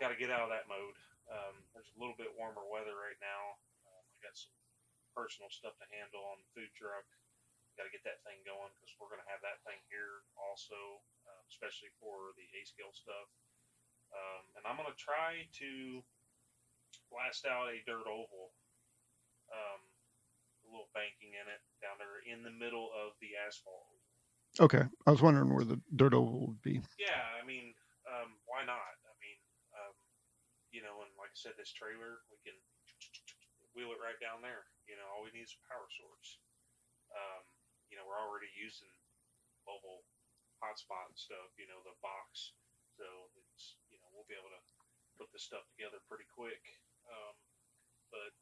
got to get out of that mode. There's a little bit warmer weather right now. I got some personal stuff to handle on the food truck. Got to get that thing going because we're going to have that thing here also, especially for the A scale stuff. And I'm going to try to blast out a dirt oval, um, a little banking in it down there in the middle of the asphalt. Okay, I was wondering where the dirt oval would be. Yeah, I mean, why not? I mean, um, and like I said, this trailer, we can wheel it right down there. All we need is a power source. Um, we're already using mobile hotspot and stuff, the box. So we'll be able to put this stuff together pretty quick. But,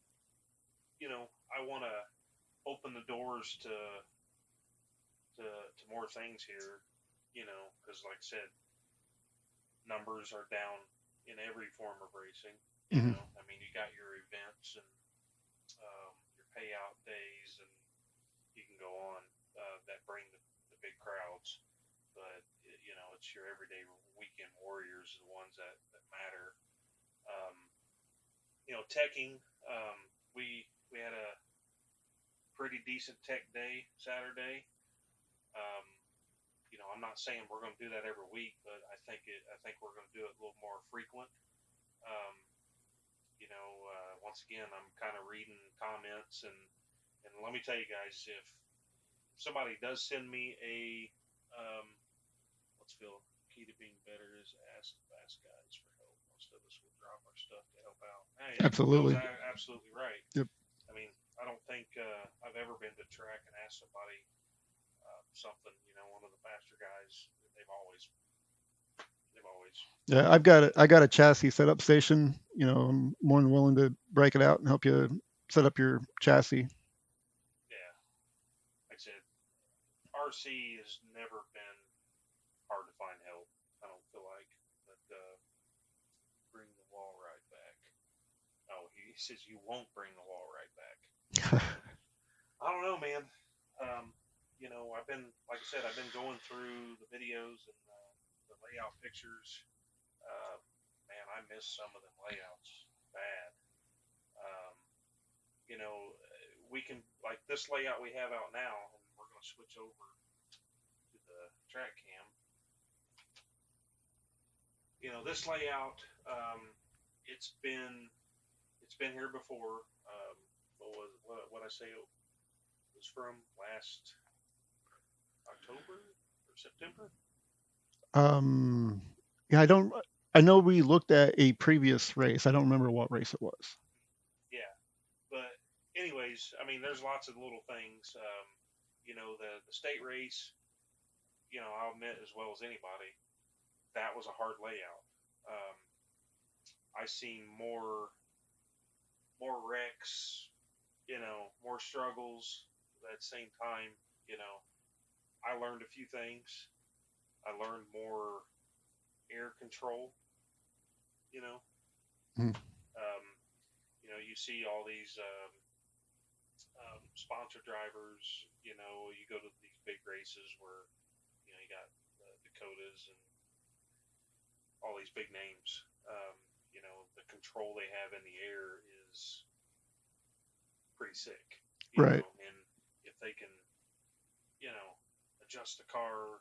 I want to open the doors to more things here, because like I said, numbers are down in every form of racing. Hmm. I mean, you got your events and your payout days, and you can go on that bring the big crowds. But it's your everyday weekend warriors, the ones that matter. Um, teching. We had a pretty decent tech day Saturday. Um, I'm not saying we're going to do that every week, but I think we're going to do it a little more frequent. Um, once again, I'm kind of reading comments, and let me tell you guys, if somebody does send me a let's feel key to being better is ask guys for help. Most of us will drop our stuff to help out. Hey, Phil's Absolutely. absolutely right. Yep. I mean, I don't think I've ever been to track and asked somebody something. One of the faster guys, they've always Yeah, helped. I got a chassis setup station. I'm more than willing to break it out and help you set up your chassis. Yeah, like I said, RC has never been hard to find help. I don't feel like, but bring the wall right back. Oh, he says you won't bring the wall right back. I don't know, man. Um, I've been, like I said, I've been going through the videos and the layout pictures. Uh, Man, I miss some of them layouts bad. Um, we can like this layout we have out now, and we're going to switch over to the track cam. This layout, it's been it's been here before. What I say it was from last October or September. um, yeah, I don't. I know we looked at a previous race. I don't remember what race it was. Yeah, but anyways, I mean, there's lots of little things. The state race. I'll admit as well as anybody that was a hard layout. Um, I seen more wrecks, more struggles. At the same time, you know, I learned a few things. I learned more air control. You know, Mhm. um, you see all these sponsor drivers. You go to these big races where you got Dakotas and all these big names. The control they have in the air is pretty sick. Right. And if they can, you know, adjust the car,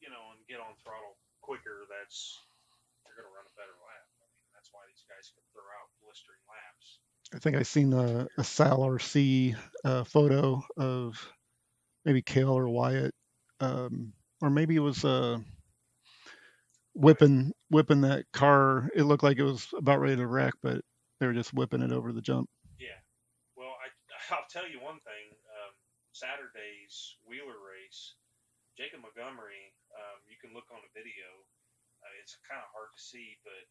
and get on throttle quicker, they're going to run a better lap. I mean, that's why these guys can throw out blistering laps. I think I seen a Sal RC photo of maybe Kale or Wyatt, or maybe it was Wyatt. whipping that car. It looked like it was about ready to wreck, but they were just whipping it over the jump. Yeah. Well, I'll tell you one thing. Saturday's Wheeler race, Jacob Montgomery, you can look on the video. It's kind of hard to see, but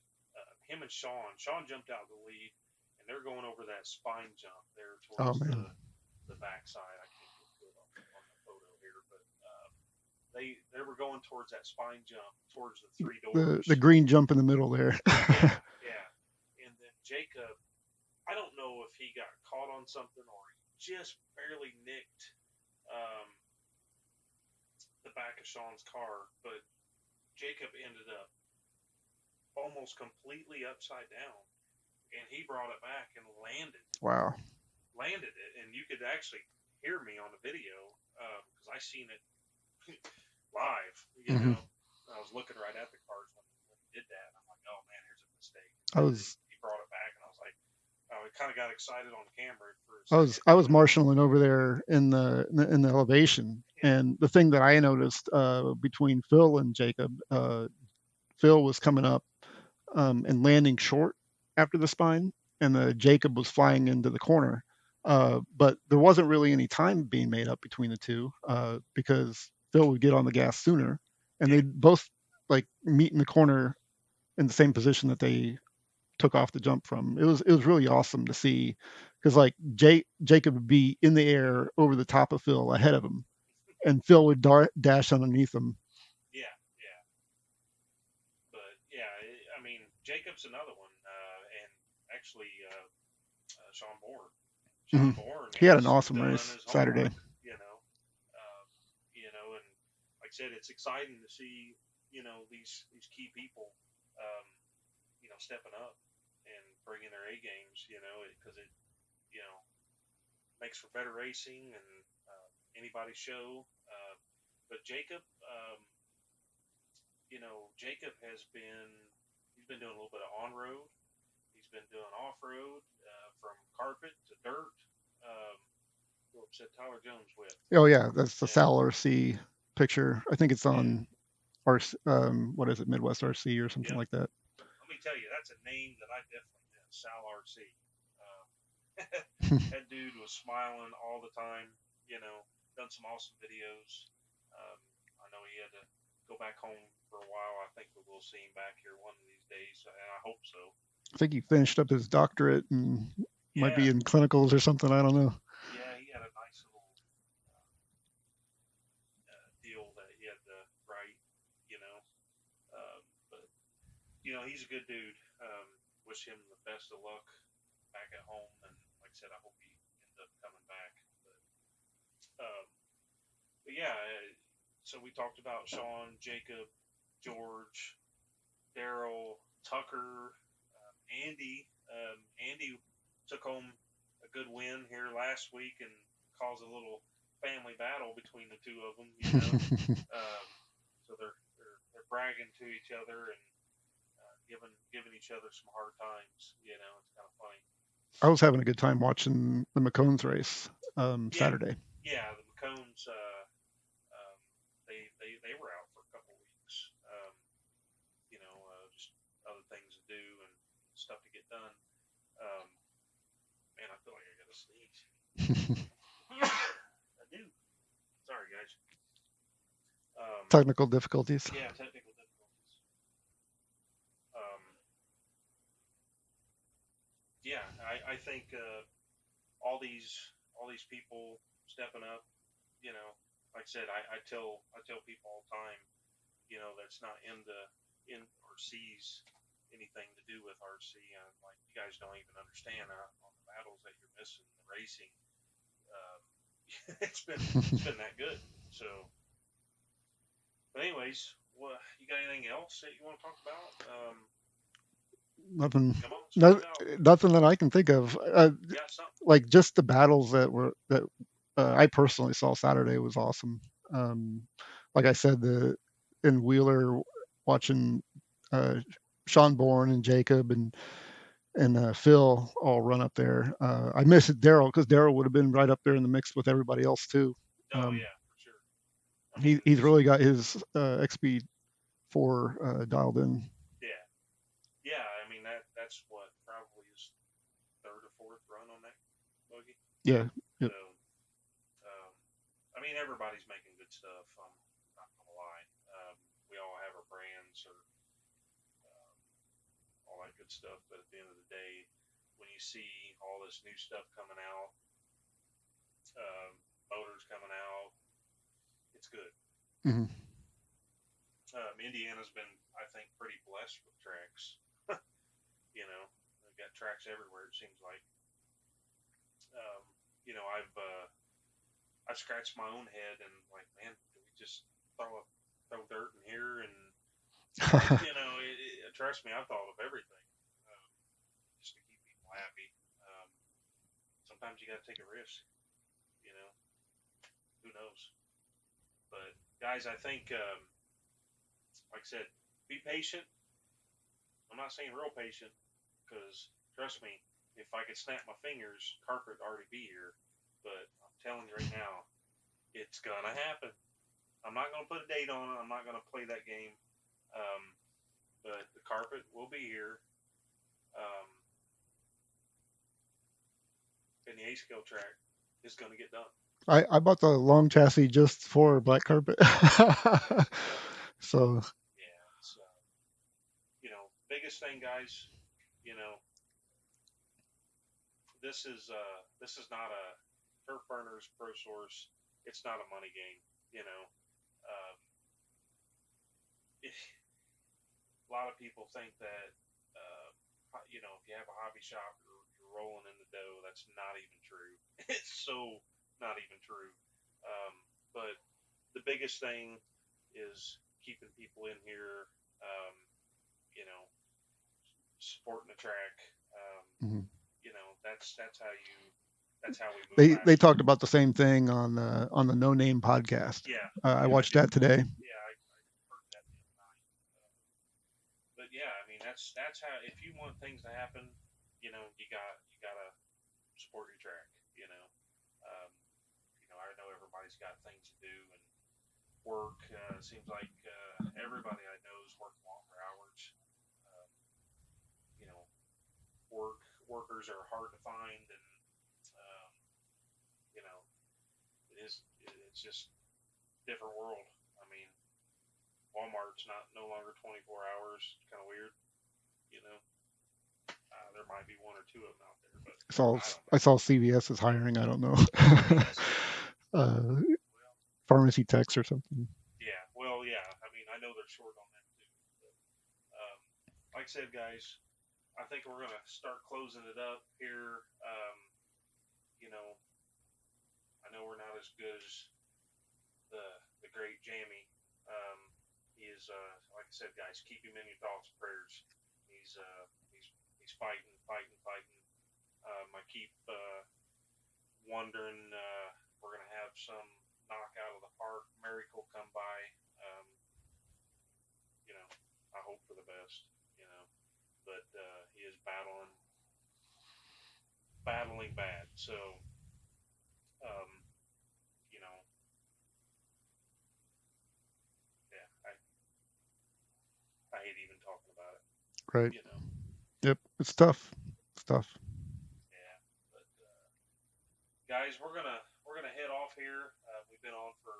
him and Sean jumped out of the lead, and they're going over that spine jump there Oh towards man, the backside. I can't get to it on the photo here, but they were going towards that spine jump towards the three the doors. green jump in the middle there. Yeah, yeah. And then Jacob, I don't know if he got caught on something or he just barely nicked um, the back of Sean's car, but Jacob ended up almost completely upside down, and he brought it back and Wow. landed it, and you could actually hear me on the video because I seen it live. Hmm. I was looking right at the cars when he did that. I'm like, oh man, here's a mistake. I And then was he brought it back, and I was like, I kind of got excited on camera for a I was second. I was marshaling over there in the elevation, Yeah, and the thing that I noticed between Phil and Jacob, Phil was coming up and landing short after the spine, and the Jacob was flying into the corner. But there wasn't really any time being made up between the two because Phil would get on the gas sooner, and yeah, they'd both like meet in the corner in the same position that they took off the jump from. It was really awesome to see because like Jacob would be in the air over the top of Phil ahead of him, and Phil would dash underneath him. yeah, yeah. But yeah, I mean, Jacob's another one, and actually Sean Bourne. Hmm. Sean Bourne He had an has awesome done race his Saturday. homework, you know. Um, and like I said, it's exciting to see these key people, um, stepping up and bringing their A games, because you know makes for better racing and anybody's show. But Jacob, Jacob he's been doing a little bit of on road. He's been doing off road from carpet to dirt. Um, who upset Tyler Jones with? Oh yeah, that's the Yeah, Sal RC picture. I think it's yeah, on what is it, Midwest RC or something yep. like that. Let me tell you, that's a name that I definitely miss. Sal RC. Uh, that dude was smiling all the time. Done some awesome videos. Um, I know he had to go back home for a while. I think we will see him back here one of these days, and I hope so. I think he Um, finished up his doctorate and might yeah, be in clinicals or something. I don't know. yeah, he had a nice little deal that he had to write, you know. But he's a good dude. Wish him the best of luck back at home, and like I said, I hope he ends up coming back. Um, but yeah, so we talked about Sean, Jacob, George, Daryl, Tucker, Andy. Andy took home a good win here last week and caused a little family battle between the two of them. So they're bragging to each other and giving each other some hard times. It's kind of funny. I was having a good time watching the McCones race Yeah, Saturday. yeah. The McCones, they were out for a couple of weeks. Just other things to do and stuff to get done. Um, Man, I feel like I got to sneeze. I do. Sorry, guys. Technical difficulties. Yeah, technical difficulties. Um, yeah, I think all these people stepping up. Like I said, I tell people all the time, that's not in or sees anything to do with RC. I'm like, you guys don't even understand on the battles that you're missing, the racing. Um, it's been that good. So, but anyways, what you got anything else that you want to talk about? Nothing, Come on, spit no, it out. nothing that I can think of. You got something? Like just the battles that I personally saw Saturday was awesome. Like I said, the in Wheeler watching uh, Sean Bourne and Jacob and Phil all run up there. I missed Daryl because Daryl would have been right up there in the mix with everybody else too. Oh Um, yeah, for sure. I mean, he's it's really got his XP4 dialed in. yeah, yeah. I mean that's what probably his third or fourth run on that buggy. Yeah, yep. So, um, mean, everybody's making good stuff. I'm not gonna lie. We all have our brands or um, all that good stuff. But at the end of the day, when you see all this new stuff coming out, um, motors coming out, it's good. Hmm. Indiana's been, I think, pretty blessed with tracks. You know, they've got tracks everywhere. It seems like. Um, I've scratched my own head and like, man, do we just throw dirt in here and trust me, I've thought of everything just to keep people happy. Um, Sometimes you got to take a risk. You know, who knows? But guys, I think, like I said, be patient. I'm not saying real patient because trust me, if I could snap my fingers, carpet would already be here. But I'm telling you right now, it's gonna happen. I'm not gonna put a date on it. I'm not gonna play that game. Um, but the carpet will be here. Um, and the A scale track is gonna get done. I bought the long chassis just for black carpet. So Yeah, it's biggest thing, guys. You know, this is not a turf burners pro source. It's not a money game. You know, um, if, a lot of people think that if you have a hobby shop, you're rolling in the dough. That's not even true. It's so not even true. Um, but the biggest thing is keeping people in here. Um, you know, supporting the track. mhm. That's how we move They faster. talked about the same thing on the No Name podcast. Yeah, I yeah, I watched did. that today. Yeah, I heard that the other night. But yeah, I mean that's how if you want things to happen, you gotta support your track. You know, um, I know everybody's got things to do and work. Seems like everybody I know is working longer hours. Um, you know, workers are hard to find, and um, you know, it's just different world. I mean, Walmart's not no longer 24 hours. It's kind of weird, you know. There might be one or two of them out there, but Saw I don't I know. saw CVS is hiring. I don't know. CVS is uh, well, Pharmacy techs or something. yeah, well, yeah. I mean, I know they're short on them too. But, um, like I said, guys, I think we're gonna start closing it up here. You know, I know we're not as good as the the great Jamie. Um, he is, like I said, guys, keep him in your thoughts and prayers. He's uh, he's he's fighting, fighting, fighting. I keep wondering we're gonna have some knock out of the park miracle come by. Um, you know, I hope for the best. You know, but he is battling bad. So um, you know, yeah, I hate even talking about it. Right. You know, Yep. It's tough. It's tough. yeah. But guys, we're gonna head off here. We've been on for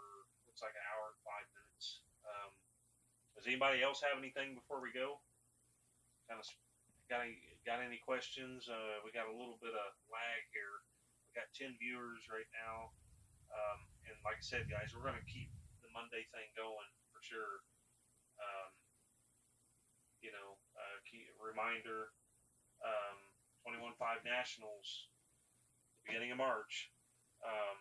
looks like an hour and 5 minutes. Does anybody else have anything before we go? Kind of got any questions? We got a little bit of lag here. We got 10 viewers right now, and like I said, guys, we're gonna keep the Monday thing going for sure. Um, key reminder: 21.5 Nationals, the beginning of March. Um,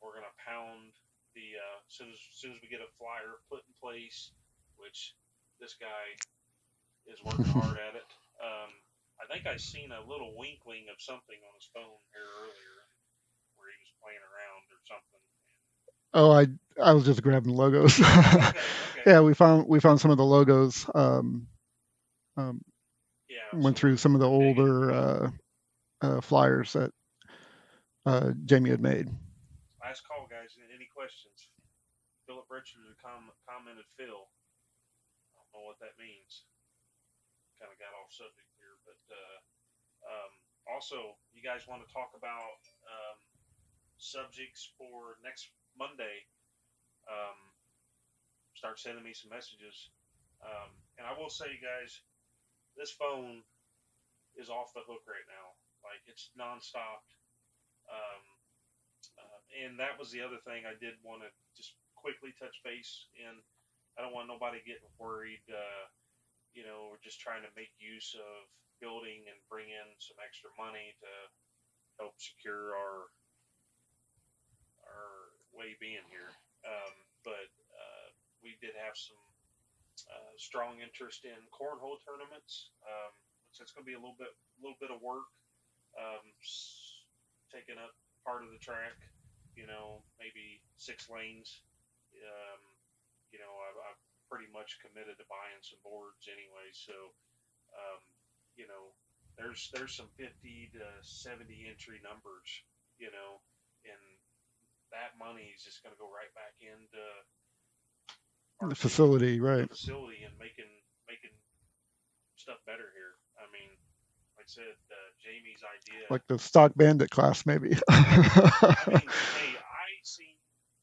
we're gonna pound the as soon as we get a flyer put in place, which this guy is working hard at it. I think I seen a little winkling of something on his phone here earlier, where he was playing around or something. Oh, I was just grabbing logos. Okay, okay, Yeah, we found some of the logos. Um, yeah. So Went through some of the we're digging. older flyers that Jamie had made. Last call, guys. Any questions? Philip Richards commented Phil. I don't know what that means. Kind of got off subject here, but also, you guys want to talk about? subjects for next Monday, um, start sending me some messages. And I will say, guys, this phone is off the hook right now. Like it's nonstop. Um, and that was the other thing I did want to just quickly touch base in. I don't want nobody getting worried. We're just trying to make use of building and bring in some extra money to help secure our way being here. But we did have some strong interest in cornhole tournaments. So it's going to be a little bit of work, um, taking up part of the track. Maybe 6 lanes. Um, I've pretty much committed to buying some boards anyway. So, um, you know, there's some 50 to 70 entry numbers. You know, and that money is just going to go right back into our The city, facility, the right? facility, and making stuff better here. I mean, like I said, Jamie's idea. Like the stock bandit class, maybe. I mean, hey, I seen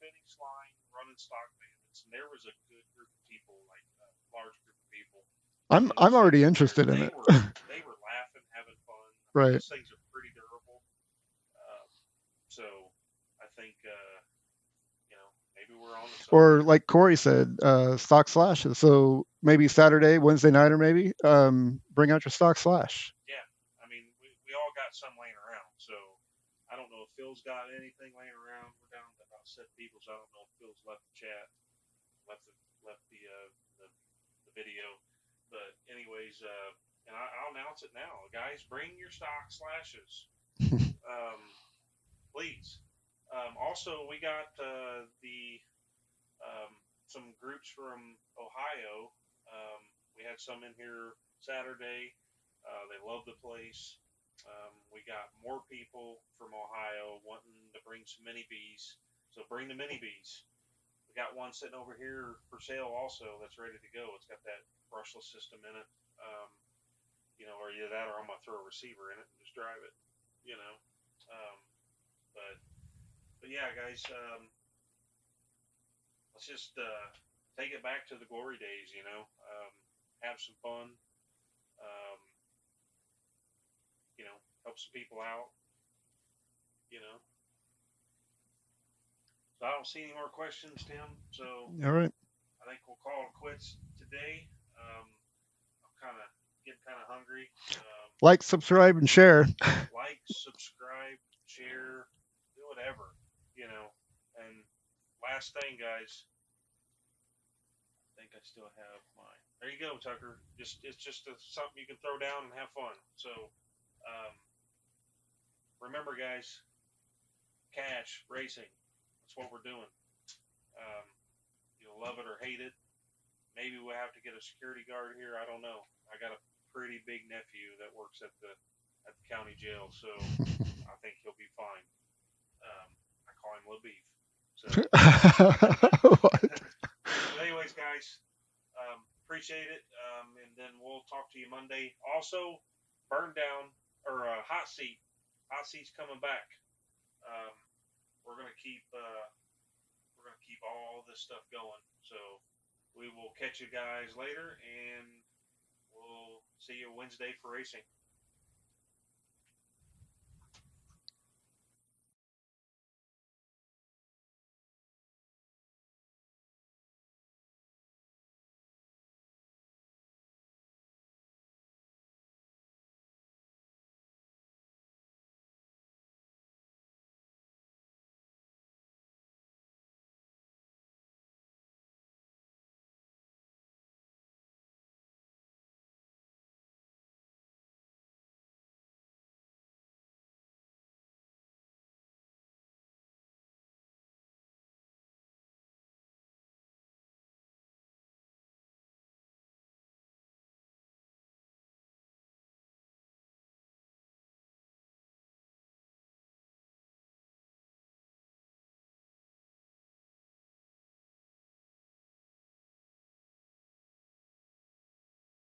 finish line running stock bandits, and there was a good group of people, like a large group of people, I'm already sitting there. interested in They it. were they were laughing, having fun. I mean, Right. those things are pretty durable. Um, so I think maybe we're on to something Or here. like Corey said, stock slashes. So maybe Saturday, Wednesday night, or maybe bring out your stock slash. Yeah, I mean, we all got some laying around. So I don't know if Phil's got anything laying around. We're down to about 7 people, so I don't know if Phil's left the chat, left the video. But anyways, I'll announce it now, guys. Bring your stock slashes, um, please. Also, we got the some groups from Ohio. We had some in here Saturday. They love the place. We got more people from Ohio wanting to bring some mini bees. So bring the mini bees. We got one sitting over here for sale also that's ready to go. It's got that brushless system in it. Or either that or I'm gonna throw a receiver in it and just drive it. You know. Um, but yeah, guys, let's just take it back to the glory days. Have some fun. Um, help some people out. You know. So I don't see any more questions, Tim. So All right. I think we'll call it quits today. I'm getting kind of hungry. Like, subscribe, and share. Like, subscribe, share, do whatever, you know. And last thing, guys, I think I still have mine. There you go, Tucker. It's just something you can throw down and have fun. So um, remember, guys, cash racing. That's what we're doing. Um, you'll love it or hate it. Maybe we'll have to get a security guard here. I don't know. I got a pretty big nephew that works at the county jail, so I think he'll be fine. Um, I call him Little Beef. So, but anyways, guys, appreciate it. And then we'll talk to you Monday. Also, burn down or hot seat. Hot seat's coming back. Um, we're gonna keep all this stuff going. So we will catch you guys later, and we'll see you Wednesday for racing.